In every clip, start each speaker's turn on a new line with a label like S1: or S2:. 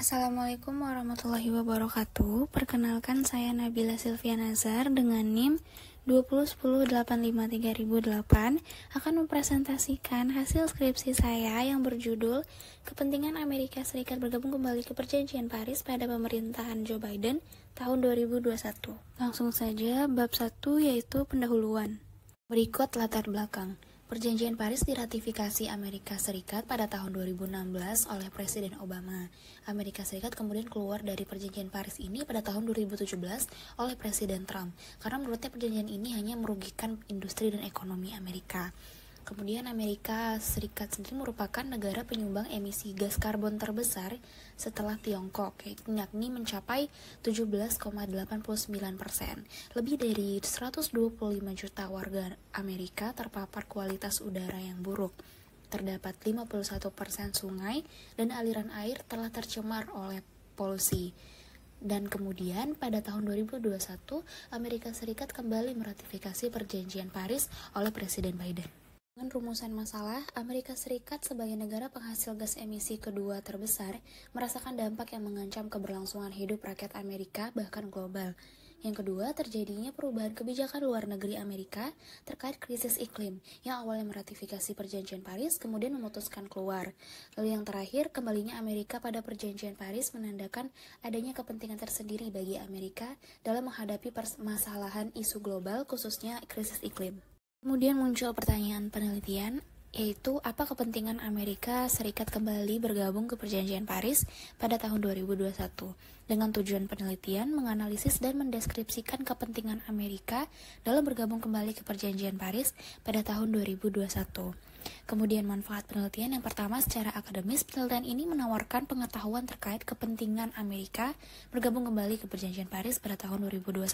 S1: Assalamualaikum warahmatullahi wabarakatuh. Perkenalkan, saya Nabila Sylvia Nazar dengan NIM 2010853.008 akan mempresentasikan hasil skripsi saya yang berjudul Kepentingan Amerika Serikat bergabung kembali ke Perjanjian Paris pada pemerintahan Joe Biden tahun 2021. Langsung saja bab 1, yaitu pendahuluan. Berikut latar belakang. Perjanjian Paris diratifikasi Amerika Serikat pada tahun 2016 oleh Presiden Obama. Amerika Serikat kemudian keluar dari Perjanjian Paris ini pada tahun 2017 oleh Presiden Trump, karena menurutnya perjanjian ini hanya merugikan industri dan ekonomi Amerika. Kemudian Amerika Serikat sendiri merupakan negara penyumbang emisi gas karbon terbesar setelah Tiongkok, yakni mencapai 17,89%. Lebih dari 125 juta warga Amerika terpapar kualitas udara yang buruk. Terdapat 51% sungai dan aliran air telah tercemar oleh polusi. Dan kemudian pada tahun 2021, Amerika Serikat kembali meratifikasi Perjanjian Paris oleh Presiden Biden. Dengan rumusan masalah, Amerika Serikat sebagai negara penghasil gas emisi kedua terbesar merasakan dampak yang mengancam keberlangsungan hidup rakyat Amerika bahkan global. Yang kedua, terjadinya perubahan kebijakan luar negeri Amerika terkait krisis iklim yang awalnya meratifikasi Perjanjian Paris kemudian memutuskan keluar. Lalu yang terakhir, kembalinya Amerika pada Perjanjian Paris menandakan adanya kepentingan tersendiri bagi Amerika dalam menghadapi permasalahan isu global, khususnya krisis iklim. Kemudian muncul pertanyaan penelitian, yaitu apa kepentingan Amerika Serikat kembali bergabung ke Perjanjian Paris pada tahun 2021. Dengan tujuan penelitian, menganalisis dan mendeskripsikan kepentingan Amerika dalam bergabung kembali ke Perjanjian Paris pada tahun 2021. Kemudian manfaat penelitian yang pertama, secara akademis, penelitian ini menawarkan pengetahuan terkait kepentingan Amerika bergabung kembali ke Perjanjian Paris pada tahun 2021.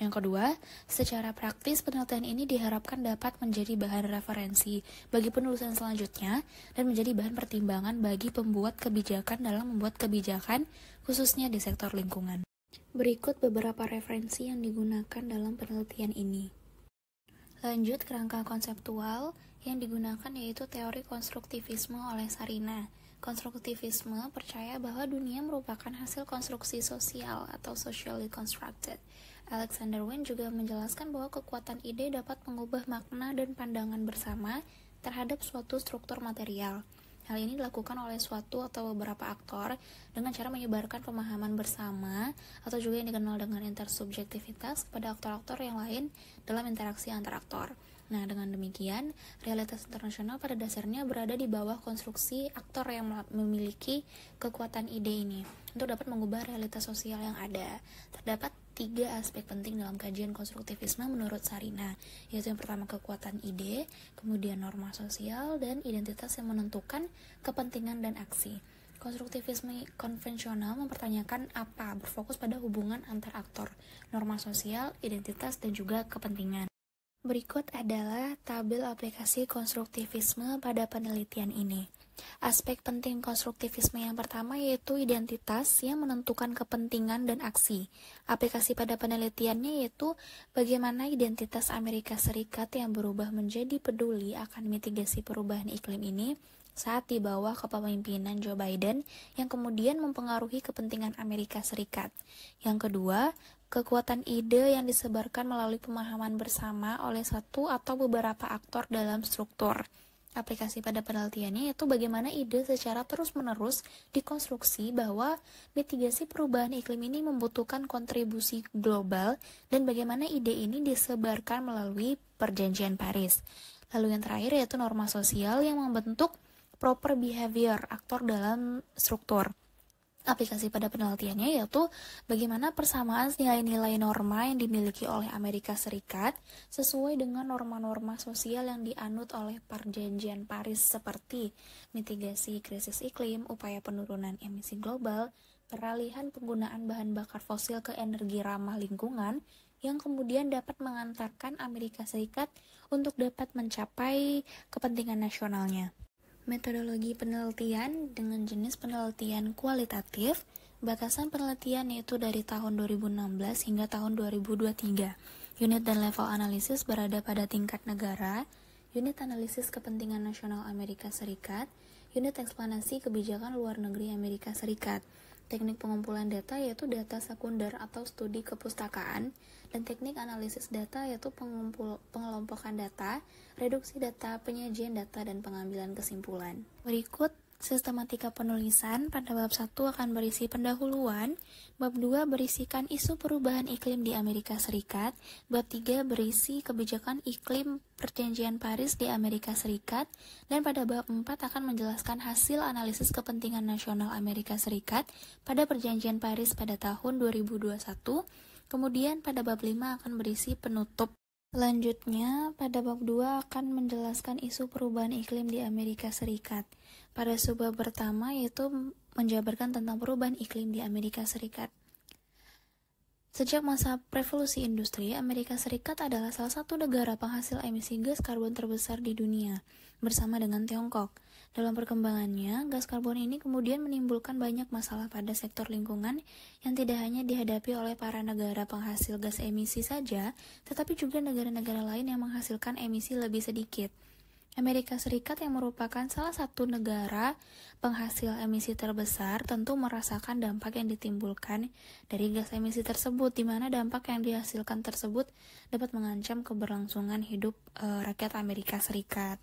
S1: Yang kedua, secara praktis penelitian ini diharapkan dapat menjadi bahan referensi bagi penulisan selanjutnya dan menjadi bahan pertimbangan bagi pembuat kebijakan dalam membuat kebijakan, khususnya di sektor lingkungan. Berikut beberapa referensi yang digunakan dalam penelitian ini. Lanjut, kerangka konseptual yang digunakan yaitu teori konstruktivisme oleh Sarina. Konstruktivisme percaya bahwa dunia merupakan hasil konstruksi sosial atau socially constructed. Alexander Wynne juga menjelaskan bahwa kekuatan ide dapat mengubah makna dan pandangan bersama terhadap suatu struktur material. Hal ini dilakukan oleh suatu atau beberapa aktor dengan cara menyebarkan pemahaman bersama atau juga yang dikenal dengan intersubjektivitas kepada aktor-aktor yang lain dalam interaksi antar aktor. Nah, dengan demikian, realitas internasional pada dasarnya berada di bawah konstruksi aktor yang memiliki kekuatan ide ini untuk dapat mengubah realitas sosial yang ada. Terdapat 3 aspek penting dalam kajian konstruktivisme menurut Sarina, yaitu yang pertama kekuatan ide, kemudian norma sosial, dan identitas yang menentukan kepentingan dan aksi. Konstruktivisme konvensional mempertanyakan apa, berfokus pada hubungan antar aktor, norma sosial, identitas, dan juga kepentingan. Berikut adalah tabel aplikasi konstruktivisme pada penelitian ini. Aspek penting konstruktivisme yang pertama yaitu identitas yang menentukan kepentingan dan aksi. Aplikasi pada penelitiannya yaitu bagaimana identitas Amerika Serikat yang berubah menjadi peduli akan mitigasi perubahan iklim ini saat di bawah kepemimpinan Joe Biden yang kemudian mempengaruhi kepentingan Amerika Serikat. Yang kedua, kekuatan ide yang disebarkan melalui pemahaman bersama oleh satu atau beberapa aktor dalam struktur. Aplikasi pada penelitiannya yaitu bagaimana ide secara terus-menerus dikonstruksi bahwa mitigasi perubahan iklim ini membutuhkan kontribusi global dan bagaimana ide ini disebarkan melalui Perjanjian Paris. Lalu yang terakhir yaitu norma sosial yang membentuk proper behavior aktor dalam struktur. Aplikasi pada penelitiannya yaitu bagaimana persamaan nilai-nilai norma yang dimiliki oleh Amerika Serikat sesuai dengan norma-norma sosial yang dianut oleh Perjanjian Paris seperti mitigasi krisis iklim, upaya penurunan emisi global, peralihan penggunaan bahan bakar fosil ke energi ramah lingkungan yang kemudian dapat mengantarkan Amerika Serikat untuk dapat mencapai kepentingan nasionalnya. Metodologi penelitian dengan jenis penelitian kualitatif, batasan penelitian yaitu dari tahun 2016 hingga tahun 2023. Unit dan level analisis berada pada tingkat negara, unit analisis kepentingan nasional Amerika Serikat, Unit eksplanasi kebijakan luar negeri Amerika Serikat. Teknik pengumpulan data yaitu data sekunder atau studi kepustakaan, dan teknik analisis data yaitu pengelompokan data, reduksi data, penyajian data, dan pengambilan kesimpulan. Berikut sistematika penulisan. Pada bab 1 akan berisi pendahuluan, bab 2 berisikan isu perubahan iklim di Amerika Serikat, bab 3 berisi kebijakan iklim Perjanjian Paris di Amerika Serikat, dan pada bab 4 akan menjelaskan hasil analisis kepentingan nasional Amerika Serikat pada Perjanjian Paris pada tahun 2021. Kemudian pada bab 5 akan berisi penutup. Selanjutnya, pada bab 2 akan menjelaskan isu perubahan iklim di Amerika Serikat. Pada subbab pertama yaitu menjabarkan tentang perubahan iklim di Amerika Serikat. Sejak masa revolusi industri, Amerika Serikat adalah salah satu negara penghasil emisi gas karbon terbesar di dunia, bersama dengan Tiongkok. Dalam perkembangannya, gas karbon ini kemudian menimbulkan banyak masalah pada sektor lingkungan yang tidak hanya dihadapi oleh para negara penghasil gas emisi saja, tetapi juga negara-negara lain yang menghasilkan emisi lebih sedikit. Amerika Serikat yang merupakan salah satu negara penghasil emisi terbesar tentu merasakan dampak yang ditimbulkan dari gas emisi tersebut, di mana dampak yang dihasilkan tersebut dapat mengancam keberlangsungan hidup rakyat Amerika Serikat.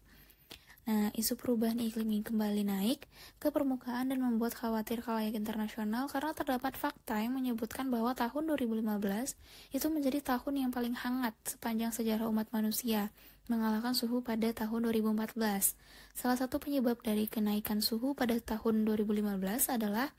S1: Nah, isu perubahan iklim ini kembali naik ke permukaan dan membuat khawatir khalayak internasional karena terdapat fakta yang menyebutkan bahwa tahun 2015 itu menjadi tahun yang paling hangat sepanjang sejarah umat manusia, mengalahkan suhu pada tahun 2014. Salah satu penyebab dari kenaikan suhu pada tahun 2015 adalah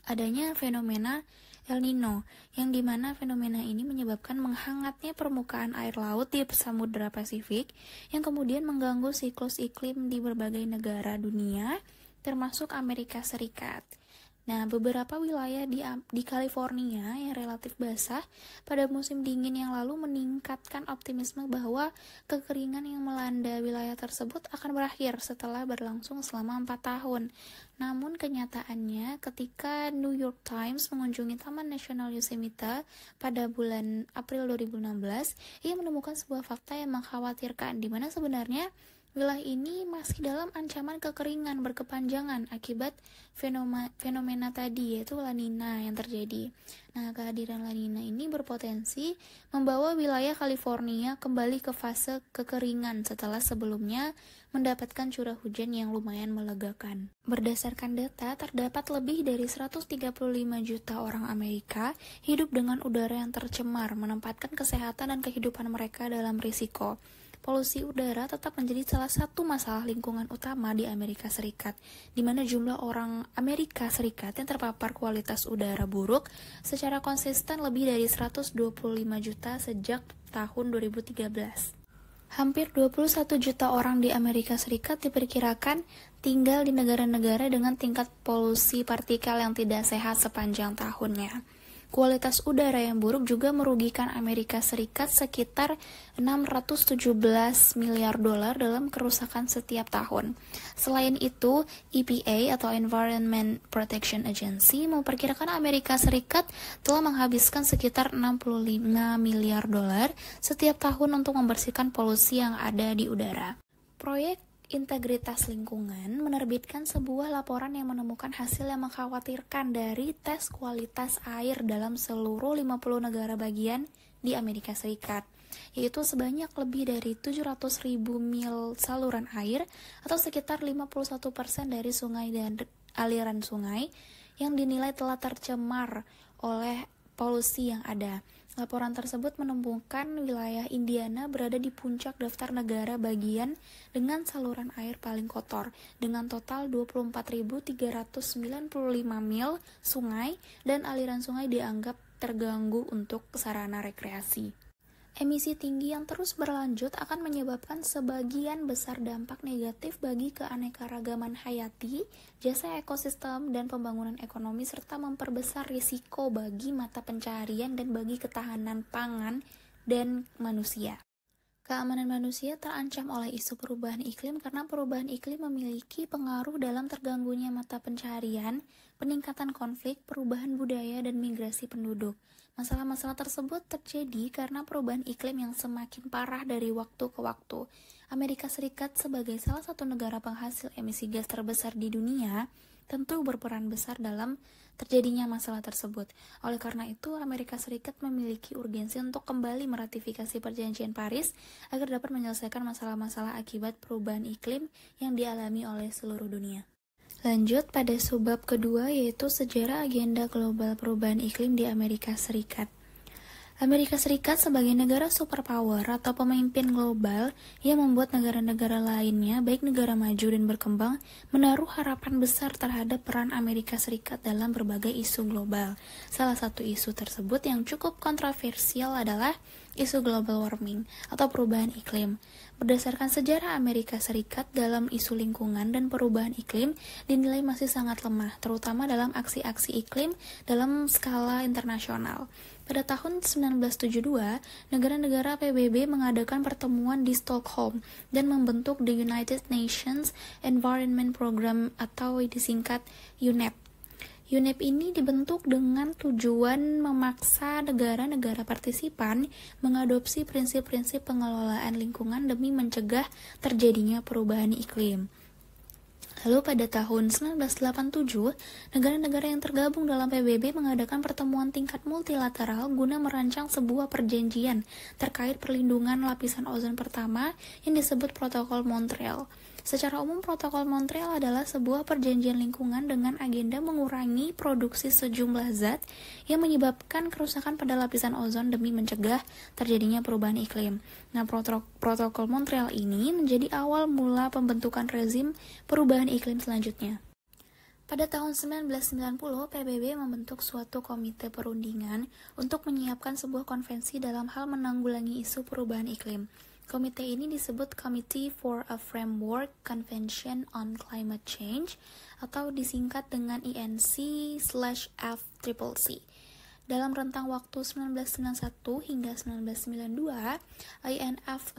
S1: adanya fenomena El Nino, yang dimana fenomena ini menyebabkan menghangatnya permukaan air laut di Samudra Pasifik, yang kemudian mengganggu siklus iklim di berbagai negara dunia, termasuk Amerika Serikat. Nah, beberapa wilayah di California yang relatif basah pada musim dingin yang lalu meningkatkan optimisme bahwa kekeringan yang melanda wilayah tersebut akan berakhir setelah berlangsung selama 4 tahun. Namun kenyataannya ketika New York Times mengunjungi Taman Nasional Yosemite pada bulan April 2016, ia menemukan sebuah fakta yang mengkhawatirkan, di mana sebenarnya wilayah ini masih dalam ancaman kekeringan berkepanjangan akibat fenomena tadi, yaitu La Nina yang terjadi. Nah, kehadiran La Nina ini berpotensi membawa wilayah California kembali ke fase kekeringan setelah sebelumnya mendapatkan curah hujan yang lumayan melegakan. Berdasarkan data, terdapat lebih dari 135 juta orang Amerika hidup dengan udara yang tercemar, menempatkan kesehatan dan kehidupan mereka dalam risiko. Polusi udara tetap menjadi salah satu masalah lingkungan utama di Amerika Serikat, di mana jumlah orang Amerika Serikat yang terpapar kualitas udara buruk secara konsisten lebih dari 125 juta sejak tahun 2013. Hampir 21 juta orang di Amerika Serikat diperkirakan tinggal di negara-negara dengan tingkat polusi partikel yang tidak sehat sepanjang tahunnya. Kualitas udara yang buruk juga merugikan Amerika Serikat sekitar 617 miliar dolar dalam kerusakan setiap tahun. Selain itu, EPA atau Environment Protection Agency memperkirakan Amerika Serikat telah menghabiskan sekitar 65 miliar dolar setiap tahun untuk membersihkan polusi yang ada di udara. Proyek Integritas Lingkungan menerbitkan sebuah laporan yang menemukan hasil yang mengkhawatirkan dari tes kualitas air dalam seluruh 50 negara bagian di Amerika Serikat, yaitu sebanyak lebih dari 700.000 mil saluran air atau sekitar 51% dari sungai dan aliran sungai yang dinilai telah tercemar oleh polusi yang ada. Laporan tersebut menemukan wilayah Indiana berada di puncak daftar negara bagian dengan saluran air paling kotor, dengan total 24.395 mil sungai dan aliran sungai dianggap terganggu untuk sarana rekreasi. Emisi tinggi yang terus berlanjut akan menyebabkan sebagian besar dampak negatif bagi keanekaragaman hayati, jasa ekosistem, dan pembangunan ekonomi, serta memperbesar risiko bagi mata pencaharian dan bagi ketahanan pangan dan manusia. Keamanan manusia terancam oleh isu perubahan iklim karena perubahan iklim memiliki pengaruh dalam terganggunya mata pencaharian, peningkatan konflik, perubahan budaya, dan migrasi penduduk. Masalah-masalah tersebut terjadi karena perubahan iklim yang semakin parah dari waktu ke waktu. Amerika Serikat sebagai salah satu negara penghasil emisi gas terbesar di dunia tentu berperan besar dalam terjadinya masalah tersebut. Oleh karena itu, Amerika Serikat memiliki urgensi untuk kembali meratifikasi Perjanjian Paris agar dapat menyelesaikan masalah-masalah akibat perubahan iklim yang dialami oleh seluruh dunia. Lanjut pada subbab kedua, yaitu sejarah agenda global perubahan iklim di Amerika Serikat. Amerika Serikat sebagai negara superpower atau pemimpin global yang membuat negara-negara lainnya, baik negara maju dan berkembang, menaruh harapan besar terhadap peran Amerika Serikat dalam berbagai isu global. Salah satu isu tersebut yang cukup kontroversial adalah isu global warming atau perubahan iklim. Berdasarkan sejarah Amerika Serikat dalam isu lingkungan dan perubahan iklim dinilai masih sangat lemah, terutama dalam aksi-aksi iklim dalam skala internasional. Pada tahun 1972, negara-negara PBB mengadakan pertemuan di Stockholm dan membentuk The United Nations Environment Program atau disingkat UNEP. UNEP ini dibentuk dengan tujuan memaksa negara-negara partisipan mengadopsi prinsip-prinsip pengelolaan lingkungan demi mencegah terjadinya perubahan iklim. Lalu pada tahun 1987, negara-negara yang tergabung dalam PBB mengadakan pertemuan tingkat multilateral guna merancang sebuah perjanjian terkait perlindungan lapisan ozon pertama yang disebut Protokol Montreal. Secara umum, Protokol Montreal adalah sebuah perjanjian lingkungan dengan agenda mengurangi produksi sejumlah zat yang menyebabkan kerusakan pada lapisan ozon demi mencegah terjadinya perubahan iklim. Nah, Protokol Montreal ini menjadi awal mula pembentukan rezim perubahan iklim selanjutnya. Pada tahun 1990, PBB membentuk suatu komite perundingan untuk menyiapkan sebuah konvensi dalam hal menanggulangi isu perubahan iklim. Komite ini disebut Committee for a Framework Convention on Climate Change atau disingkat dengan INC/FCCC. Dalam rentang waktu 1991 hingga 1992, INF/FCCC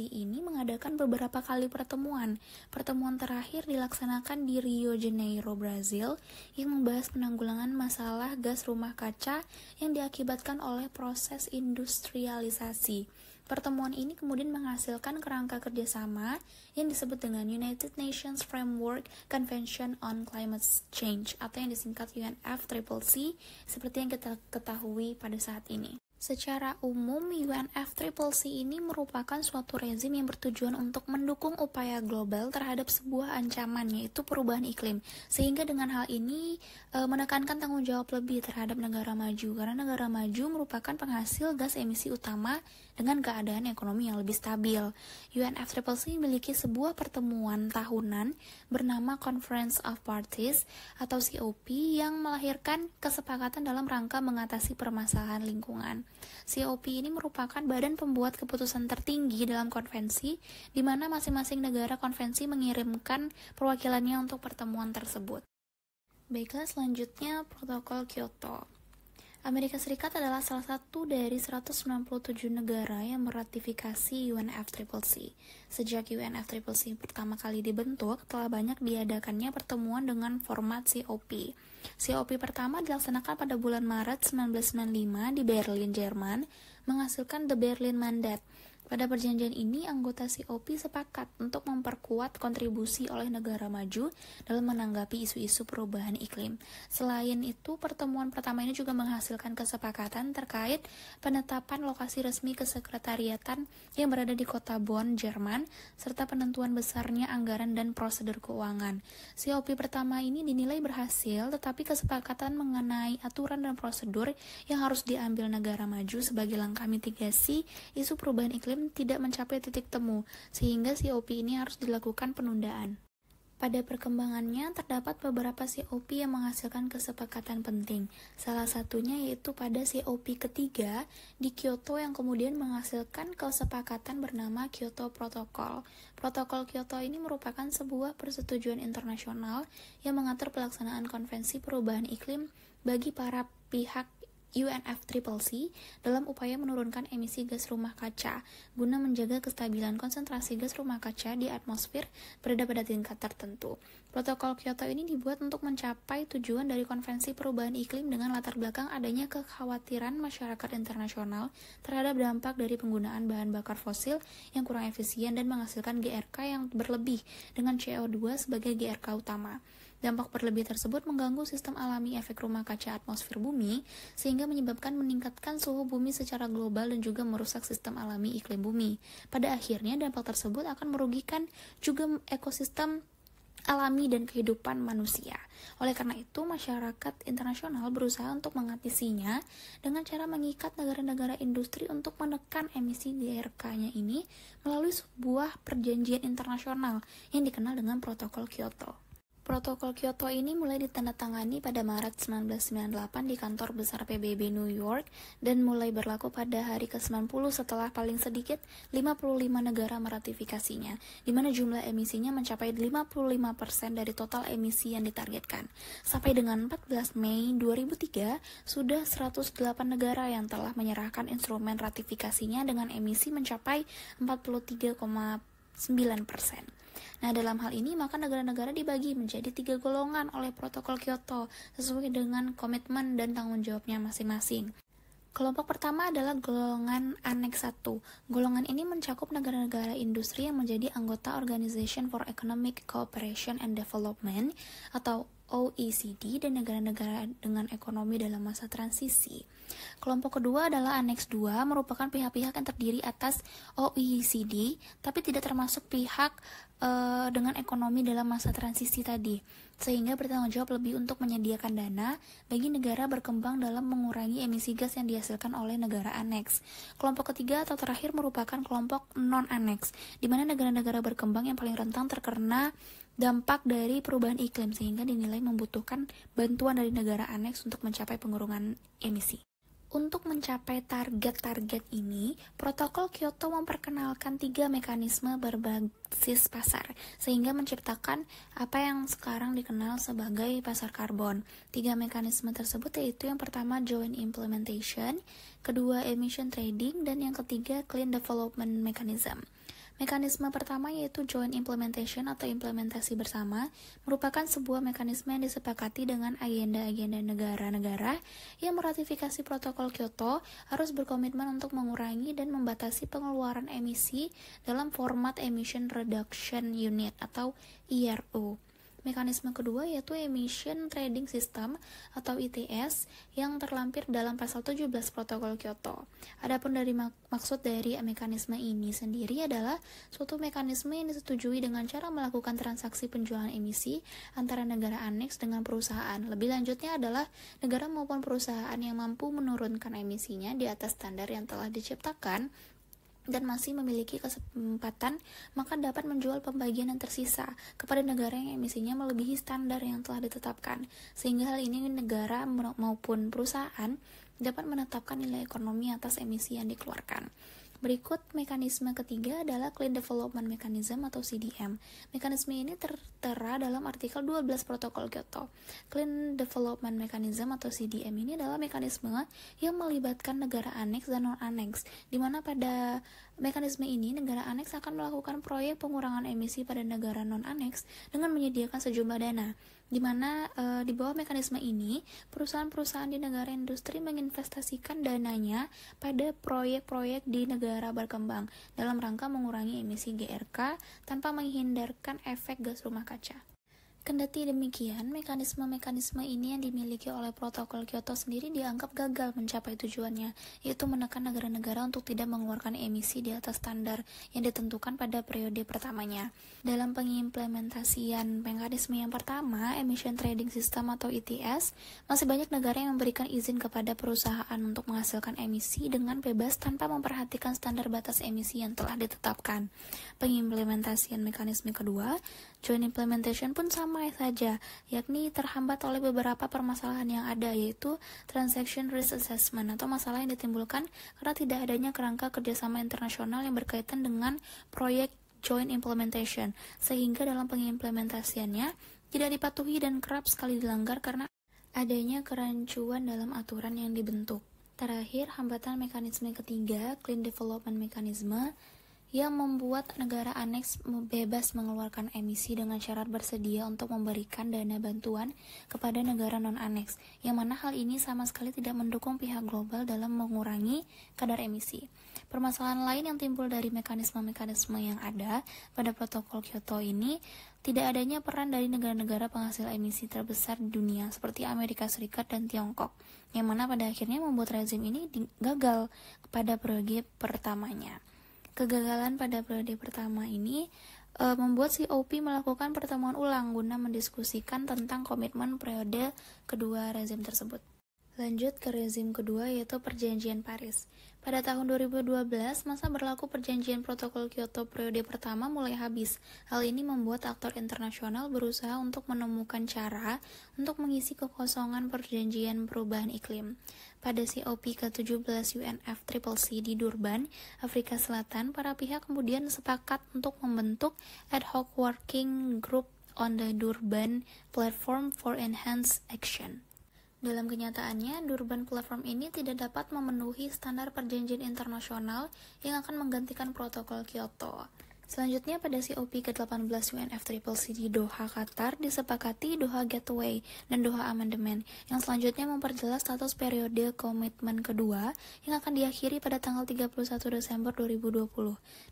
S1: ini mengadakan beberapa kali pertemuan. Pertemuan terakhir dilaksanakan di Rio de Janeiro, Brazil, yang membahas penanggulangan masalah gas rumah kaca yang diakibatkan oleh proses industrialisasi. Pertemuan ini kemudian menghasilkan kerangka kerjasama yang disebut dengan United Nations Framework Convention on Climate Change atau yang disingkat UNFCCC seperti yang kita ketahui pada saat ini. Secara umum, UNFCCC ini merupakan suatu rezim yang bertujuan untuk mendukung upaya global terhadap sebuah ancaman, yaitu perubahan iklim. Sehingga dengan hal ini menekankan tanggung jawab lebih terhadap negara maju, karena negara maju merupakan penghasil gas emisi utama dengan keadaan ekonomi yang lebih stabil. UNFCCC memiliki sebuah pertemuan tahunan bernama Conference of Parties atau COP yang melahirkan kesepakatan dalam rangka mengatasi permasalahan lingkungan. COP ini merupakan badan pembuat keputusan tertinggi dalam konvensi, di mana masing-masing negara konvensi mengirimkan perwakilannya untuk pertemuan tersebut. Baiklah, selanjutnya Protokol Kyoto. Amerika Serikat adalah salah satu dari 197 negara yang meratifikasi UNFCCC. Sejak UNFCCC pertama kali dibentuk, telah banyak diadakannya pertemuan dengan format COP. COP pertama dilaksanakan pada bulan Maret 1995 di Berlin, Jerman, menghasilkan The Berlin Mandate. Pada perjanjian ini, anggota COP sepakat untuk memperkuat kontribusi oleh negara maju dalam menanggapi isu-isu perubahan iklim. Selain itu, pertemuan pertama ini juga menghasilkan kesepakatan terkait penetapan lokasi resmi kesekretariatan yang berada di kota Bonn, Jerman, serta penentuan besarnya anggaran dan prosedur keuangan. COP pertama ini dinilai berhasil, tetapi kesepakatan mengenai aturan dan prosedur yang harus diambil negara maju sebagai langkah mitigasi isu perubahan iklim tidak mencapai titik temu, sehingga COP ini harus dilakukan penundaan. Pada perkembangannya, terdapat beberapa COP yang menghasilkan kesepakatan penting. Salah satunya yaitu pada COP ketiga di Kyoto yang kemudian menghasilkan kesepakatan bernama Kyoto Protocol. Protokol Kyoto ini merupakan sebuah persetujuan internasional yang mengatur pelaksanaan konvensi perubahan iklim bagi para pihak UNFCCC dalam upaya menurunkan emisi gas rumah kaca guna menjaga kestabilan konsentrasi gas rumah kaca di atmosfer berada pada tingkat tertentu. Protokol Kyoto ini dibuat untuk mencapai tujuan dari Konvensi Perubahan Iklim dengan latar belakang adanya kekhawatiran masyarakat internasional terhadap dampak dari penggunaan bahan bakar fosil yang kurang efisien dan menghasilkan GRK yang berlebih dengan CO2 sebagai GRK utama. Dampak berlebih tersebut mengganggu sistem alami efek rumah kaca atmosfer bumi, sehingga menyebabkan meningkatkan suhu bumi secara global dan juga merusak sistem alami iklim bumi. Pada akhirnya, dampak tersebut akan merugikan juga ekosistem alami dan kehidupan manusia. Oleh karena itu, masyarakat internasional berusaha untuk mengatasinya dengan cara mengikat negara-negara industri untuk menekan emisi GRK-nya ini melalui sebuah perjanjian internasional yang dikenal dengan Protokol Kyoto. Protokol Kyoto ini mulai ditandatangani pada Maret 1998 di kantor besar PBB New York dan mulai berlaku pada hari ke-90 setelah paling sedikit 55 negara meratifikasinya, di mana jumlah emisinya mencapai 55% dari total emisi yang ditargetkan. Sampai dengan 14 Mei 2003, sudah 108 negara yang telah menyerahkan instrumen ratifikasinya dengan emisi mencapai 43,9%. Nah, dalam hal ini, maka negara-negara dibagi menjadi 3 golongan oleh Protokol Kyoto sesuai dengan komitmen dan tanggung jawabnya masing-masing. Kelompok pertama adalah golongan Aneks 1. Golongan ini mencakup negara-negara industri yang menjadi anggota Organization for Economic Cooperation and Development atau OECD dan negara-negara dengan ekonomi dalam masa transisi. Kelompok kedua adalah Aneks 2, merupakan pihak-pihak yang terdiri atas OECD, tapi tidak termasuk pihak dengan ekonomi dalam masa transisi tadi, sehingga bertanggung jawab lebih untuk menyediakan dana bagi negara berkembang dalam mengurangi emisi gas yang dihasilkan oleh negara aneks. Kelompok ketiga atau terakhir merupakan kelompok non-aneks, di mana negara-negara berkembang yang paling rentan terkena dampak dari perubahan iklim, sehingga dinilai membutuhkan bantuan dari negara aneks untuk mencapai pengurangan emisi. Untuk mencapai target-target ini, Protokol Kyoto memperkenalkan 3 mekanisme berbasis pasar, sehingga menciptakan apa yang sekarang dikenal sebagai pasar karbon. 3 mekanisme tersebut yaitu yang pertama Joint Implementation, kedua Emission Trading, dan yang ketiga Clean Development Mechanism. Mekanisme pertama yaitu Joint Implementation atau implementasi bersama, merupakan sebuah mekanisme yang disepakati dengan agenda-agenda negara-negara yang meratifikasi Protokol Kyoto harus berkomitmen untuk mengurangi dan membatasi pengeluaran emisi dalam format Emission Reduction Unit atau ERU. Mekanisme kedua yaitu Emission Trading System atau ETS yang terlampir dalam pasal 17 Protokol Kyoto. Adapun dari maksud dari mekanisme ini sendiri adalah suatu mekanisme yang disetujui dengan cara melakukan transaksi penjualan emisi antara negara aneks dengan perusahaan. Lebih lanjutnya adalah negara maupun perusahaan yang mampu menurunkan emisinya di atas standar yang telah diciptakan dan masih memiliki kesempatan, maka dapat menjual pembagian yang tersisa kepada negara yang emisinya melebihi standar yang telah ditetapkan, sehingga hal ini negara maupun perusahaan dapat menetapkan nilai ekonomi atas emisi yang dikeluarkan. Berikut mekanisme ketiga adalah Clean Development Mechanism atau CDM. Mekanisme ini tertera dalam artikel 12 Protokol Kyoto. Clean Development Mechanism atau CDM ini adalah mekanisme yang melibatkan negara aneks dan non-aneks, di mana pada mekanisme ini negara aneks akan melakukan proyek pengurangan emisi pada negara non-aneks dengan menyediakan sejumlah dana, di mana di bawah mekanisme ini perusahaan-perusahaan di negara industri menginvestasikan dananya pada proyek-proyek di negara berkembang dalam rangka mengurangi emisi GRK tanpa menghindarkan efek gas rumah kaca. Kendati demikian, mekanisme-mekanisme ini yang dimiliki oleh Protokol Kyoto sendiri dianggap gagal mencapai tujuannya, yaitu menekan negara-negara untuk tidak mengeluarkan emisi di atas standar yang ditentukan pada periode pertamanya. Dalam pengimplementasian mekanisme yang pertama, Emission Trading System atau ETS, masih banyak negara yang memberikan izin kepada perusahaan untuk menghasilkan emisi dengan bebas tanpa memperhatikan standar batas emisi yang telah ditetapkan. Pengimplementasian mekanisme kedua, Joint Implementation pun sama saja, yakni terhambat oleh beberapa permasalahan yang ada, yaitu Transaction Risk Assessment atau masalah yang ditimbulkan karena tidak adanya kerangka kerjasama internasional yang berkaitan dengan proyek Joint Implementation, sehingga dalam pengimplementasiannya tidak dipatuhi dan kerap sekali dilanggar karena adanya kerancuan dalam aturan yang dibentuk. Terakhir, hambatan mekanisme ketiga, Clean Development Mechanism, yang membuat negara aneks bebas mengeluarkan emisi dengan syarat bersedia untuk memberikan dana bantuan kepada negara non-aneks, yang mana hal ini sama sekali tidak mendukung pihak global dalam mengurangi kadar emisi. Permasalahan lain yang timbul dari mekanisme-mekanisme yang ada pada protokol Kyoto ini, tidak adanya peran dari negara-negara penghasil emisi terbesar di dunia seperti Amerika Serikat dan Tiongkok, yang mana pada akhirnya membuat rezim ini gagal pada periode pertamanya. Kegagalan pada periode pertama ini membuat COP melakukan pertemuan ulang guna mendiskusikan tentang komitmen periode kedua rezim tersebut. Lanjut ke rezim kedua, yaitu Perjanjian Paris. Pada tahun 2012, masa berlaku Perjanjian Protokol Kyoto periode pertama mulai habis. Hal ini membuat aktor internasional berusaha untuk menemukan cara untuk mengisi kekosongan Perjanjian Perubahan Iklim. Pada COP ke-17 UNFCCC di Durban, Afrika Selatan, para pihak kemudian sepakat untuk membentuk Ad Hoc Working Group on the Durban Platform for Enhanced Action. Dalam kenyataannya, Durban Platform ini tidak dapat memenuhi standar perjanjian internasional yang akan menggantikan protokol Kyoto. Selanjutnya, pada COP ke-18 UNFCCC di Doha, Qatar, disepakati Doha Gateway dan Doha Amendment, yang selanjutnya memperjelas status periode komitmen kedua yang akan diakhiri pada tanggal 31 Desember 2020.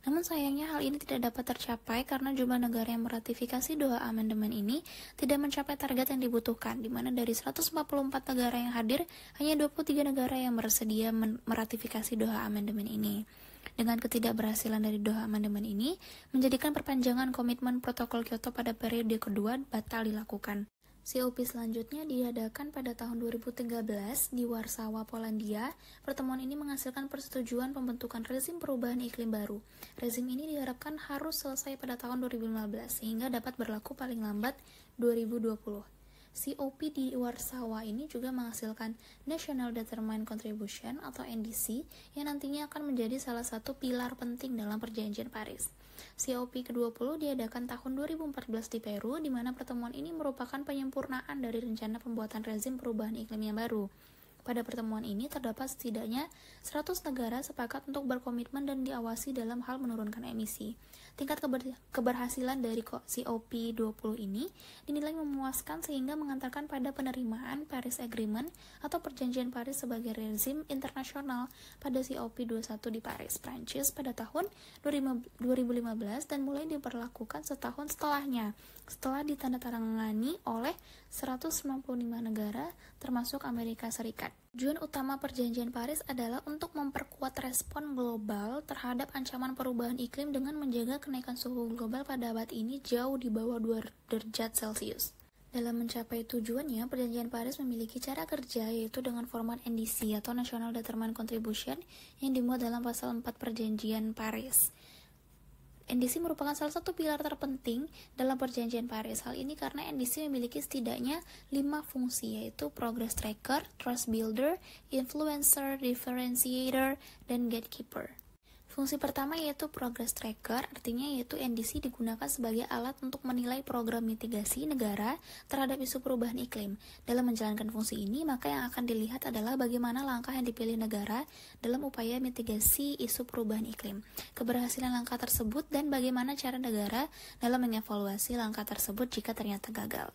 S1: Namun sayangnya hal ini tidak dapat tercapai karena jumlah negara yang meratifikasi Doha Amendment ini tidak mencapai target yang dibutuhkan, di mana dari 144 negara yang hadir, hanya 23 negara yang bersedia meratifikasi Doha Amendment ini. Dengan ketidakberhasilan dari Doha Amendment ini, menjadikan perpanjangan komitmen protokol Kyoto pada periode kedua batal dilakukan. COP selanjutnya diadakan pada tahun 2013 di Warsawa, Polandia. Pertemuan ini menghasilkan persetujuan pembentukan rezim perubahan iklim baru. Rezim ini diharapkan harus selesai pada tahun 2015, sehingga dapat berlaku paling lambat 2020. COP di Warsawa ini juga menghasilkan National Determined Contribution atau NDC yang nantinya akan menjadi salah satu pilar penting dalam Perjanjian Paris. COP ke-20 diadakan tahun 2014 di Peru, di mana pertemuan ini merupakan penyempurnaan dari rencana pembuatan rezim perubahan iklim yang baru. Pada pertemuan ini terdapat setidaknya 100 negara sepakat untuk berkomitmen dan diawasi dalam hal menurunkan emisi. Tingkat keberhasilan dari COP20 ini dinilai memuaskan sehingga mengantarkan pada penerimaan Paris Agreement atau Perjanjian Paris sebagai rezim internasional pada COP21 di Paris, Prancis pada tahun 2015 dan mulai diberlakukan setahun setelahnya, setelah ditandatangani oleh 195 negara termasuk Amerika Serikat. Tujuan utama Perjanjian Paris adalah untuk memperkuat respon global terhadap ancaman perubahan iklim dengan menjaga kenaikan suhu global pada abad ini jauh di bawah 2 derajat Celcius. Dalam mencapai tujuannya, Perjanjian Paris memiliki cara kerja yaitu dengan format NDC atau National Determined Contribution yang dimuat dalam pasal 4 Perjanjian Paris. NDC merupakan salah satu pilar terpenting dalam Perjanjian Paris. Hal ini karena NDC memiliki setidaknya 5 fungsi, yaitu Progress Tracker, Trust Builder, Influencer, Differentiator, dan Gatekeeper. Fungsi pertama yaitu Progress Tracker, artinya yaitu NDC digunakan sebagai alat untuk menilai program mitigasi negara terhadap isu perubahan iklim. Dalam menjalankan fungsi ini, maka yang akan dilihat adalah bagaimana langkah yang dipilih negara dalam upaya mitigasi isu perubahan iklim, keberhasilan langkah tersebut, dan bagaimana cara negara dalam mengevaluasi langkah tersebut jika ternyata gagal.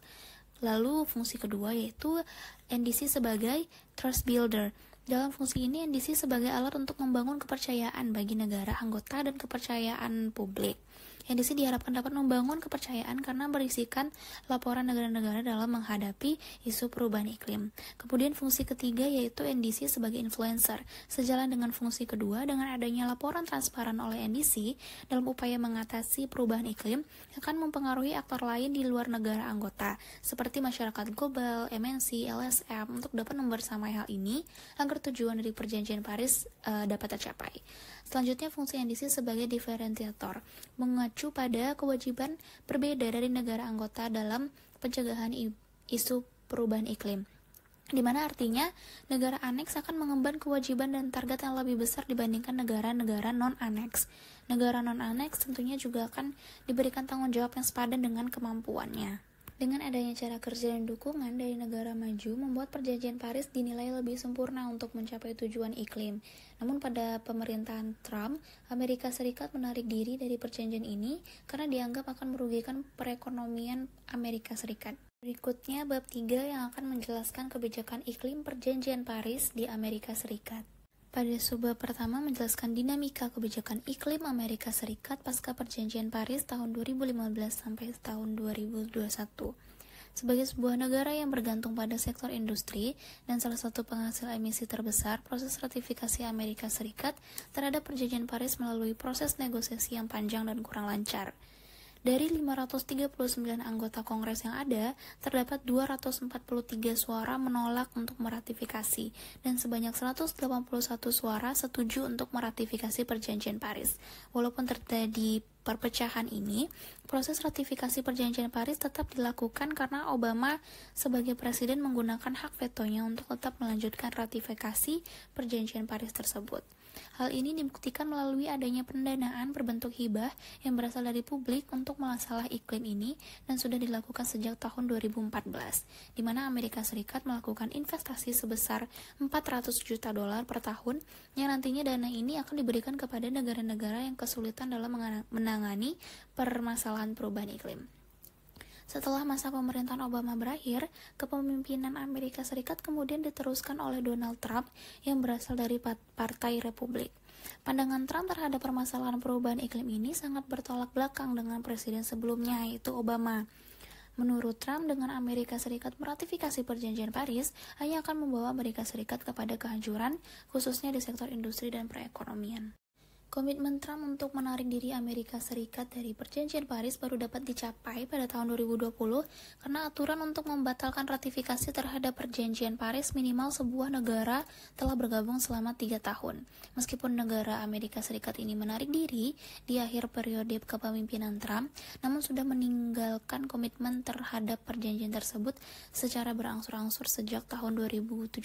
S1: Lalu fungsi kedua yaitu NDC sebagai Trust Builder. Dalam fungsi ini, NDC sebagai alat untuk membangun kepercayaan bagi negara anggota dan kepercayaan publik. NDC diharapkan dapat membangun kepercayaan karena berisikan laporan negara-negara dalam menghadapi isu perubahan iklim. Kemudian fungsi ketiga yaitu NDC sebagai influencer. Sejalan dengan fungsi kedua, dengan adanya laporan transparan oleh NDC dalam upaya mengatasi perubahan iklim akan mempengaruhi aktor lain di luar negara anggota, seperti masyarakat global, MNC, LSM, untuk dapat membersamai hal ini agar tujuan dari Perjanjian Paris dapat tercapai. Selanjutnya, fungsi NDC sebagai diferensiator, mengacu pada kewajiban berbeda dari negara anggota dalam pencegahan isu perubahan iklim, di mana artinya negara aneks akan mengemban kewajiban dan target yang lebih besar dibandingkan negara-negara non-aneks. Negara non-aneks tentunya juga akan diberikan tanggung jawab yang sepadan dengan kemampuannya. Dengan adanya cara kerja dan dukungan dari negara maju, membuat perjanjian Paris dinilai lebih sempurna untuk mencapai tujuan iklim. Namun pada pemerintahan Trump, Amerika Serikat menarik diri dari perjanjian ini karena dianggap akan merugikan perekonomian Amerika Serikat. Berikutnya bab 3 yang akan menjelaskan kebijakan iklim perjanjian Paris di Amerika Serikat. Pada subbab pertama menjelaskan dinamika kebijakan iklim Amerika Serikat pasca perjanjian Paris tahun 2015 sampai tahun 2021. Sebagai sebuah negara yang bergantung pada sektor industri dan salah satu penghasil emisi terbesar, proses ratifikasi Amerika Serikat terhadap perjanjian Paris melalui proses negosiasi yang panjang dan kurang lancar. Dari 539 anggota Kongres yang ada, terdapat 243 suara menolak untuk meratifikasi, dan sebanyak 181 suara setuju untuk meratifikasi perjanjian Paris. Walaupun terjadi perpecahan ini, proses ratifikasi perjanjian Paris tetap dilakukan karena Obama sebagai presiden menggunakan hak vetonya untuk tetap melanjutkan ratifikasi perjanjian Paris tersebut. Hal ini dibuktikan melalui adanya pendanaan berbentuk hibah yang berasal dari publik untuk masalah iklim ini dan sudah dilakukan sejak tahun 2014, di mana Amerika Serikat melakukan investasi sebesar 400 juta dolar per tahun yang nantinya dana ini akan diberikan kepada negara-negara yang kesulitan dalam menangani permasalahan perubahan iklim. Setelah masa pemerintahan Obama berakhir, kepemimpinan Amerika Serikat kemudian diteruskan oleh Donald Trump yang berasal dari Partai Republik. Pandangan Trump terhadap permasalahan perubahan iklim ini sangat bertolak belakang dengan presiden sebelumnya, yaitu Obama. Menurut Trump, dengan Amerika Serikat meratifikasi perjanjian Paris hanya akan membawa Amerika Serikat kepada kehancuran, khususnya di sektor industri dan perekonomian. Komitmen Trump untuk menarik diri Amerika Serikat dari perjanjian Paris baru dapat dicapai pada tahun 2020 karena aturan untuk membatalkan ratifikasi terhadap perjanjian Paris minimal sebuah negara telah bergabung selama 3 tahun. Meskipun negara Amerika Serikat ini menarik diri di akhir periode kepemimpinan Trump, namun sudah meninggalkan komitmen terhadap perjanjian tersebut secara berangsur-angsur sejak tahun 2017.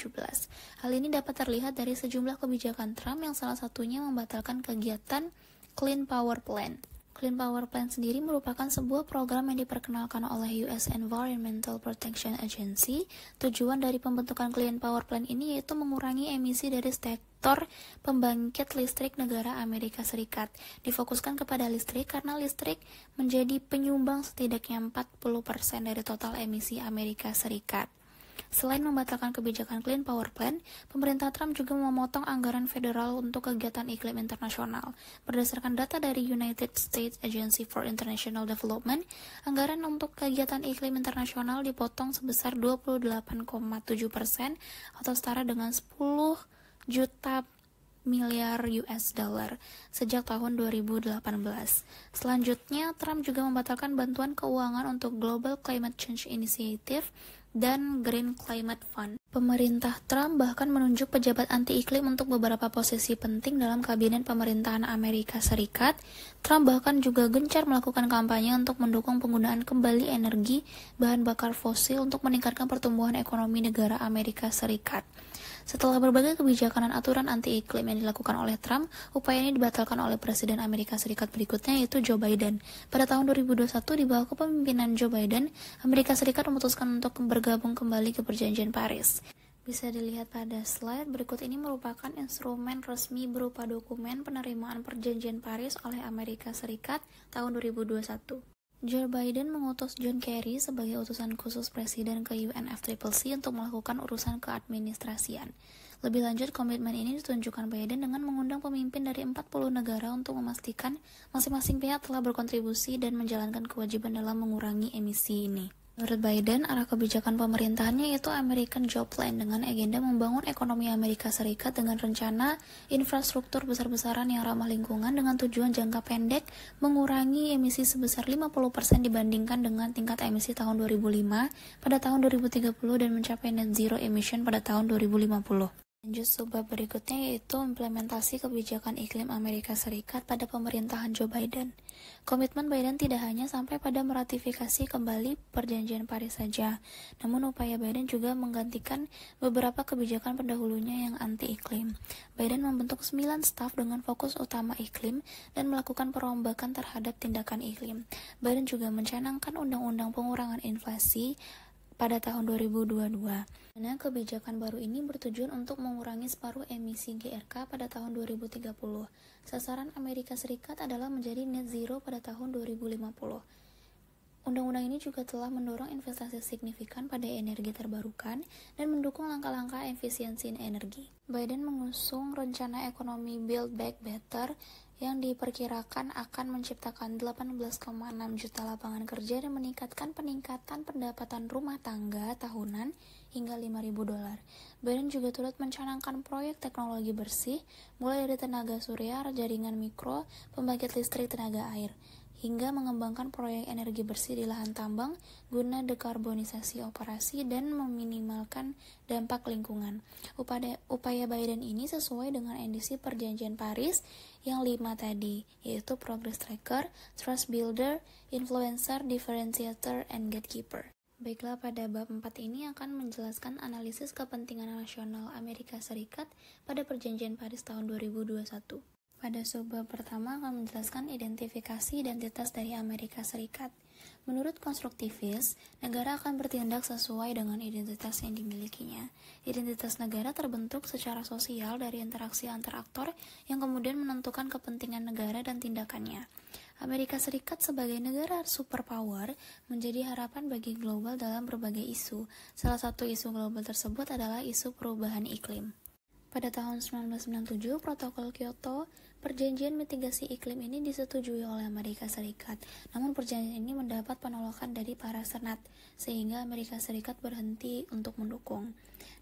S1: Hal ini dapat terlihat dari sejumlah kebijakan Trump yang salah satunya membatalkan kegiatan Clean Power Plan. Clean Power Plan sendiri merupakan sebuah program yang diperkenalkan oleh US Environmental Protection Agency. Tujuan dari pembentukan Clean Power Plan ini yaitu mengurangi emisi dari sektor pembangkit listrik negara Amerika Serikat. Difokuskan kepada listrik karena listrik menjadi penyumbang setidaknya 40% dari total emisi Amerika Serikat. Selain membatalkan kebijakan Clean Power Plan, pemerintah Trump juga memotong anggaran federal untuk kegiatan iklim internasional. Berdasarkan data dari United States Agency for International Development, anggaran untuk kegiatan iklim internasional dipotong sebesar 28,7% atau setara dengan 10 juta miliar US dollar sejak tahun 2018. Selanjutnya, Trump juga membatalkan bantuan keuangan untuk Global Climate Change Initiative dan Green Climate Fund. Pemerintah Trump bahkan menunjuk pejabat anti-iklim untuk beberapa posisi penting dalam kabinet pemerintahan Amerika Serikat. Trump bahkan juga gencar melakukan kampanye untuk mendukung penggunaan kembali energi bahan bakar fosil untuk meningkatkan pertumbuhan ekonomi negara Amerika Serikat. Setelah berbagai kebijakan dan aturan anti-iklim yang dilakukan oleh Trump, upaya ini dibatalkan oleh Presiden Amerika Serikat berikutnya, yaitu Joe Biden. Pada tahun 2021, di bawah kepemimpinan Joe Biden, Amerika Serikat memutuskan untuk bergabung kembali ke Perjanjian Paris. Bisa dilihat pada slide berikut ini merupakan instrumen resmi berupa dokumen penerimaan Perjanjian Paris oleh Amerika Serikat tahun 2021. Joe Biden mengutus John Kerry sebagai utusan khusus presiden ke UNFCCC untuk melakukan urusan keadministrasian. Lebih lanjut, komitmen ini ditunjukkan Biden dengan mengundang pemimpin dari 40 negara untuk memastikan masing-masing pihak telah berkontribusi dan menjalankan kewajiban dalam mengurangi emisi ini. Menurut Biden, arah kebijakan pemerintahannya yaitu American Job Plan dengan agenda membangun ekonomi Amerika Serikat dengan rencana infrastruktur besar-besaran yang ramah lingkungan dengan tujuan jangka pendek mengurangi emisi sebesar 50% dibandingkan dengan tingkat emisi tahun 2005 pada tahun 2030 dan mencapai net zero emission pada tahun 2050. Lanjut subbab berikutnya yaitu implementasi kebijakan iklim Amerika Serikat pada pemerintahan Joe Biden. Komitmen Biden tidak hanya sampai pada meratifikasi kembali perjanjian Paris saja, namun upaya Biden juga menggantikan beberapa kebijakan pendahulunya yang anti-iklim. Biden membentuk 9 staf dengan fokus utama iklim dan melakukan perombakan terhadap tindakan iklim. Biden juga mencanangkan undang-undang pengurangan inflasi pada tahun 2022. Nah, kebijakan baru ini bertujuan untuk mengurangi separuh emisi GRK pada tahun 2030. Sasaran Amerika Serikat adalah menjadi net zero pada tahun 2050. Undang-undang ini juga telah mendorong investasi signifikan pada energi terbarukan dan mendukung langkah-langkah efisiensi energi. Biden mengusung rencana ekonomi Build Back Better yang diperkirakan akan menciptakan 18,6 juta lapangan kerja dan meningkatkan pendapatan rumah tangga tahunan hingga $5.000. Biden juga turut mencanangkan proyek teknologi bersih, mulai dari tenaga surya, jaringan mikro, pembangkit listrik tenaga air, hingga mengembangkan proyek energi bersih di lahan tambang guna dekarbonisasi operasi dan meminimalkan dampak lingkungan. Upaya Biden ini sesuai dengan edisi Perjanjian Paris yang 5 tadi, yaitu Progress Tracker, Trust Builder, Influencer, Differentiator, and Gatekeeper. Baiklah, pada bab 4 ini akan menjelaskan analisis kepentingan nasional Amerika Serikat pada Perjanjian Paris tahun 2021. Pada subbab pertama akan menjelaskan identifikasi identitas dari Amerika Serikat. Menurut konstruktivis, negara akan bertindak sesuai dengan identitas yang dimilikinya. Identitas negara terbentuk secara sosial dari interaksi antar aktor yang kemudian menentukan kepentingan negara dan tindakannya. Amerika Serikat sebagai negara superpower menjadi harapan bagi global dalam berbagai isu. Salah satu isu global tersebut adalah isu perubahan iklim. Pada tahun 1997, Protokol Kyoto, perjanjian mitigasi iklim ini disetujui oleh Amerika Serikat. Namun perjanjian ini mendapat penolakan dari para senat, sehingga Amerika Serikat berhenti untuk mendukung.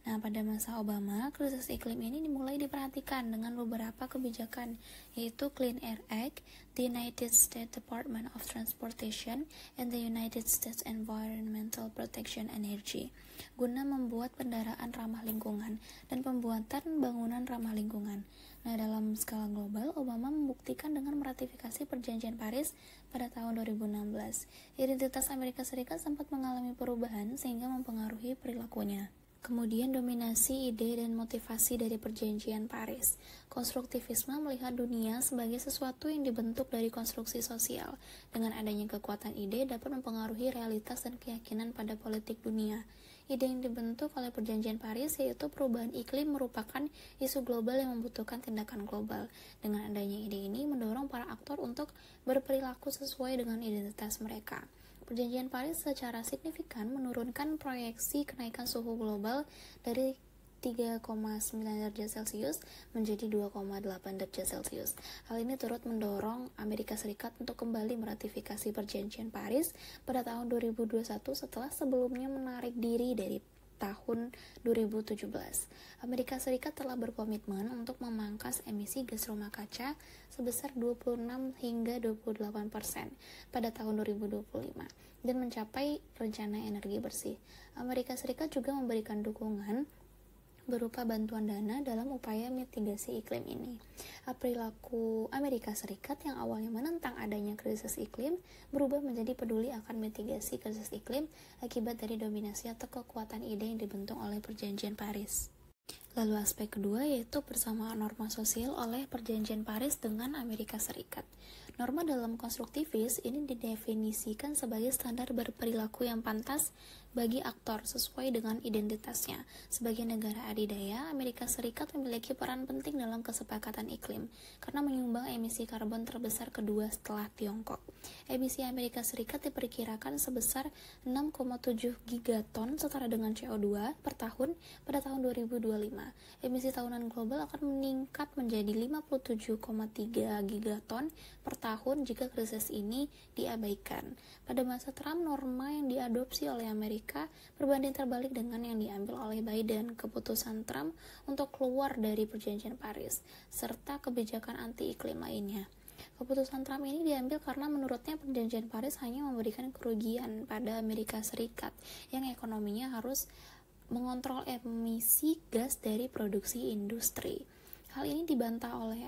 S1: Nah, pada masa Obama, krisis iklim ini dimulai diperhatikan dengan beberapa kebijakan, yaitu Clean Air Act, the United States Department of Transportation, and the United States Environmental Protection Agency, guna membuat kendaraan ramah lingkungan dan pembuatan bangunan ramah lingkungan. Nah, dalam skala global, Obama membuktikan dengan meratifikasi Perjanjian Paris pada tahun 2016. Identitas Amerika Serikat sempat mengalami perubahan sehingga mempengaruhi perilakunya. Kemudian dominasi ide dan motivasi dari Perjanjian Paris. Konstruktivisme melihat dunia sebagai sesuatu yang dibentuk dari konstruksi sosial. Dengan adanya kekuatan ide dapat mempengaruhi realitas dan keyakinan pada politik dunia. Ide yang dibentuk oleh Perjanjian Paris yaitu perubahan iklim merupakan isu global yang membutuhkan tindakan global. Dengan adanya ide ini mendorong para aktor untuk berperilaku sesuai dengan identitas mereka. Perjanjian Paris secara signifikan menurunkan proyeksi kenaikan suhu global dari 3,9 derajat Celcius menjadi 2,8 derajat Celcius. Hal ini turut mendorong Amerika Serikat untuk kembali meratifikasi Perjanjian Paris pada tahun 2021 setelah sebelumnya menarik diri dari tahun 2017. Amerika Serikat telah berkomitmen untuk memangkas emisi gas rumah kaca sebesar 26 hingga 28% pada tahun 2025 dan mencapai rencana energi bersih. Amerika Serikat juga memberikan dukungan berupa bantuan dana dalam upaya mitigasi iklim ini. Perilaku Amerika Serikat yang awalnya menentang adanya krisis iklim berubah menjadi peduli akan mitigasi krisis iklim akibat dari dominasi atau kekuatan ide yang dibentuk oleh Perjanjian Paris. Lalu aspek kedua yaitu persamaan norma sosial oleh Perjanjian Paris dengan Amerika Serikat. Norma dalam konstruktivis ini didefinisikan sebagai standar berperilaku yang pantas bagi aktor sesuai dengan identitasnya. Sebagai negara adidaya, Amerika Serikat memiliki peran penting dalam kesepakatan iklim karena menyumbang emisi karbon terbesar kedua setelah Tiongkok. Emisi Amerika Serikat diperkirakan sebesar 6,7 gigaton setara dengan CO2 per tahun pada tahun 2025. Emisi tahunan global akan meningkat menjadi 57,3 gigaton per tahun jika krisis ini diabaikan. Pada masa Trump, norma yang diadopsi oleh Amerika berbanding terbalik dengan yang diambil oleh Biden. Keputusan Trump untuk keluar dari Perjanjian Paris serta kebijakan anti-iklim lainnya. Keputusan Trump ini diambil karena menurutnya Perjanjian Paris hanya memberikan kerugian pada Amerika Serikat yang ekonominya harus mengontrol emisi gas dari produksi industri. Hal ini dibantah oleh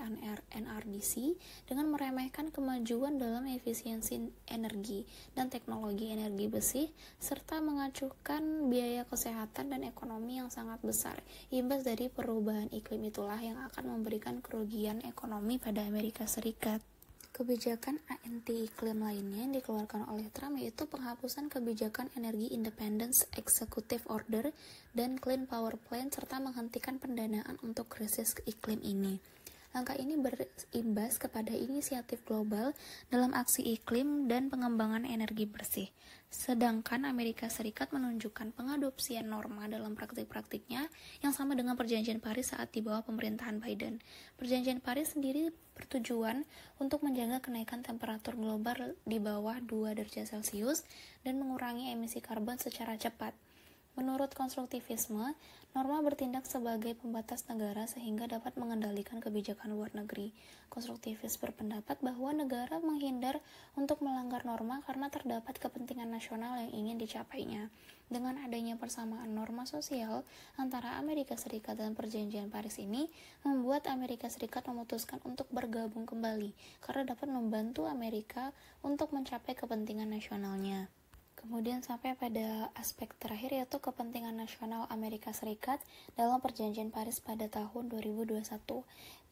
S1: NRDC dengan meremehkan kemajuan dalam efisiensi energi dan teknologi energi bersih, serta mengacuhkan biaya kesehatan dan ekonomi yang sangat besar. Imbas dari perubahan iklim itulah yang akan memberikan kerugian ekonomi pada Amerika Serikat. Kebijakan anti iklim lainnya yang dikeluarkan oleh Trump yaitu penghapusan kebijakan Energy Independence Executive Order dan Clean Power Plan serta menghentikan pendanaan untuk krisis iklim ini. Langkah ini berimbas kepada inisiatif global dalam aksi iklim dan pengembangan energi bersih. Sedangkan Amerika Serikat menunjukkan pengadopsian norma dalam praktik-praktiknya yang sama dengan Perjanjian Paris saat di bawah pemerintahan Biden. Perjanjian Paris sendiri bertujuan untuk menjaga kenaikan temperatur global di bawah 2 derajat Celcius dan mengurangi emisi karbon secara cepat. Menurut konstruktivisme, norma bertindak sebagai pembatas negara sehingga dapat mengendalikan kebijakan luar negeri. Konstruktivis berpendapat bahwa negara menghindar untuk melanggar norma karena terdapat kepentingan nasional yang ingin dicapainya. Dengan adanya persamaan norma sosial antara Amerika Serikat dan Perjanjian Paris ini, membuat Amerika Serikat memutuskan untuk bergabung kembali karena dapat membantu Amerika untuk mencapai kepentingan nasionalnya. Kemudian sampai pada aspek terakhir yaitu kepentingan nasional Amerika Serikat dalam Perjanjian Paris pada tahun 2021.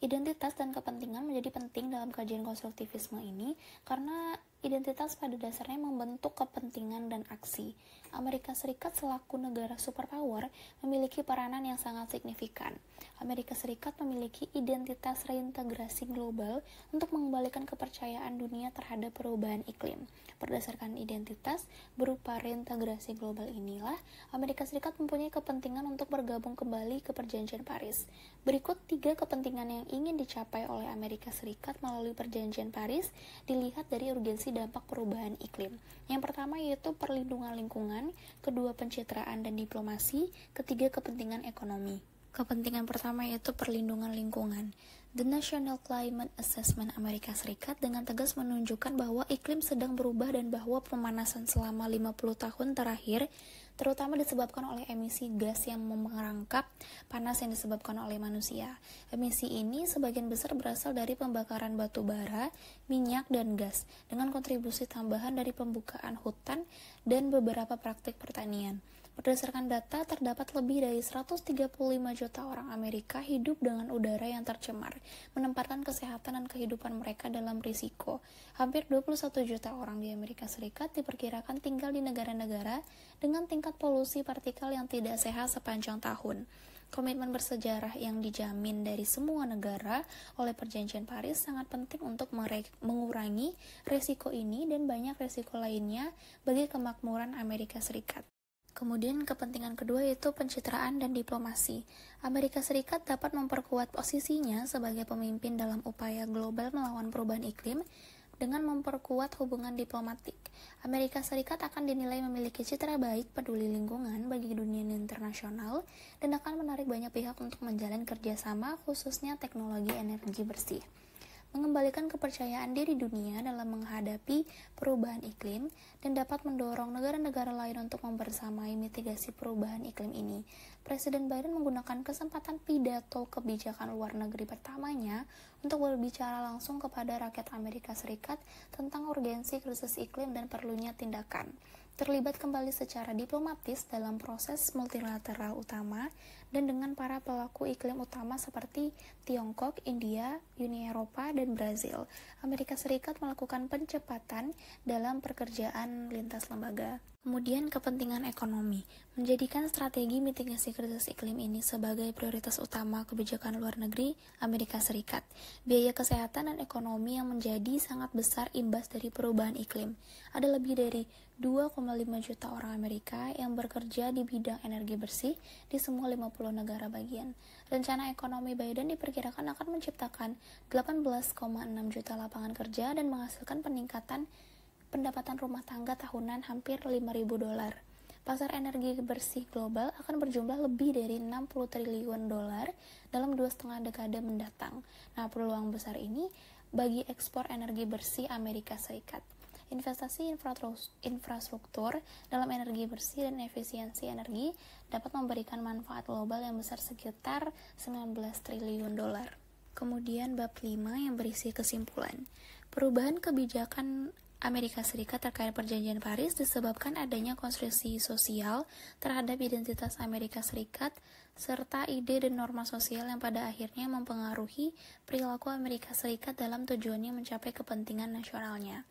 S1: Identitas dan kepentingan menjadi penting dalam kajian konstruktivisme ini karena identitas pada dasarnya membentuk kepentingan dan aksi. Amerika Serikat selaku negara superpower memiliki peranan yang sangat signifikan. Amerika Serikat memiliki identitas reintegrasi global untuk mengembalikan kepercayaan dunia terhadap perubahan iklim. Berdasarkan identitas berupa reintegrasi global inilah, Amerika Serikat mempunyai kepentingan untuk bergabung kembali ke Perjanjian Paris. Berikut 3 kepentingan yang ingin dicapai oleh Amerika Serikat melalui Perjanjian Paris dilihat dari urgensi dampak perubahan iklim. Yang pertama yaitu perlindungan lingkungan, kedua pencitraan dan diplomasi, ketiga kepentingan ekonomi. Kepentingan pertama yaitu perlindungan lingkungan. The National Climate Assessment Amerika Serikat dengan tegas menunjukkan bahwa iklim sedang berubah dan bahwa pemanasan selama 50 tahun terakhir terutama disebabkan oleh emisi gas yang memerangkap panas yang disebabkan oleh manusia. Emisi ini sebagian besar berasal dari pembakaran batu bara, minyak, dan gas, dengan kontribusi tambahan dari pembukaan hutan dan beberapa praktik pertanian. Berdasarkan data, terdapat lebih dari 135 juta orang Amerika hidup dengan udara yang tercemar, menempatkan kesehatan dan kehidupan mereka dalam risiko. Hampir 21 juta orang di Amerika Serikat diperkirakan tinggal di negara-negara dengan tingkat polusi partikel yang tidak sehat sepanjang tahun. Komitmen bersejarah yang dijamin dari semua negara oleh Perjanjian Paris sangat penting untuk mengurangi risiko ini dan banyak risiko lainnya bagi kemakmuran Amerika Serikat. Kemudian kepentingan kedua yaitu pencitraan dan diplomasi. Amerika Serikat dapat memperkuat posisinya sebagai pemimpin dalam upaya global melawan perubahan iklim dengan memperkuat hubungan diplomatik. Amerika Serikat akan dinilai memiliki citra baik peduli lingkungan bagi dunia internasional dan akan menarik banyak pihak untuk menjalin kerjasama khususnya teknologi energi bersih. Mengembalikan kepercayaan diri dunia dalam menghadapi perubahan iklim dan dapat mendorong negara-negara lain untuk membersamai mitigasi perubahan iklim ini. Presiden Biden menggunakan kesempatan pidato kebijakan luar negeri pertamanya untuk berbicara langsung kepada rakyat Amerika Serikat tentang urgensi krisis iklim dan perlunya tindakan. Terlibat kembali secara diplomatis dalam proses multilateral utama dan dengan para pelaku iklim utama seperti Tiongkok, India, Uni Eropa, dan Brazil. Amerika Serikat melakukan pencepatan dalam pekerjaan lintas lembaga. Kemudian kepentingan ekonomi, menjadikan strategi mitigasi krisis iklim ini sebagai prioritas utama kebijakan luar negeri Amerika Serikat. Biaya kesehatan dan ekonomi yang menjadi sangat besar imbas dari perubahan iklim. Ada lebih dari 2,5 juta orang Amerika yang bekerja di bidang energi bersih di semua 50 negara bagian. Rencana ekonomi Biden diperkirakan akan menciptakan 18,6 juta lapangan kerja dan menghasilkan peningkatan pendapatan rumah tangga tahunan hampir $5.000. Pasar energi bersih global akan berjumlah lebih dari $60 triliun dalam 2,5 dekade mendatang. Nah, peluang besar ini bagi ekspor energi bersih Amerika Serikat. Investasi infrastruktur dalam energi bersih dan efisiensi energi dapat memberikan manfaat global yang besar sekitar 19 triliun dolar. Kemudian bab 5 yang berisi kesimpulan. Perubahan kebijakan Amerika Serikat terkait Perjanjian Paris disebabkan adanya konstruksi sosial terhadap identitas Amerika Serikat serta ide dan norma sosial yang pada akhirnya mempengaruhi perilaku Amerika Serikat dalam tujuannya mencapai kepentingan nasionalnya.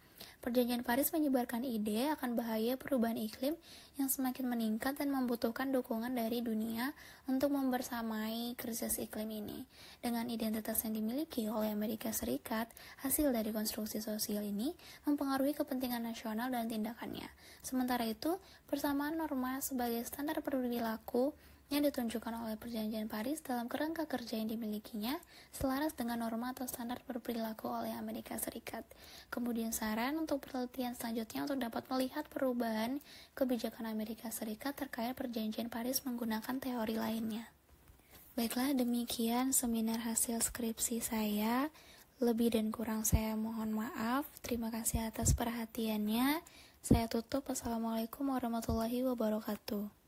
S1: Perjanjian Paris menyebarkan ide akan bahaya perubahan iklim yang semakin meningkat dan membutuhkan dukungan dari dunia untuk membersamai krisis iklim ini. Dengan identitas yang dimiliki oleh Amerika Serikat, hasil dari konstruksi sosial ini mempengaruhi kepentingan nasional dan tindakannya. Sementara itu, persamaan norma sebagai standar perilaku yang ditunjukkan oleh Perjanjian Paris dalam kerangka kerja yang dimilikinya selaras dengan norma atau standar berperilaku oleh Amerika Serikat. Kemudian saran untuk penelitian selanjutnya untuk dapat melihat perubahan kebijakan Amerika Serikat terkait Perjanjian Paris menggunakan teori lainnya. Baiklah, demikian seminar hasil skripsi saya. Lebih dan kurang saya mohon maaf. Terima kasih atas perhatiannya. Saya tutup. Assalamualaikum warahmatullahi wabarakatuh.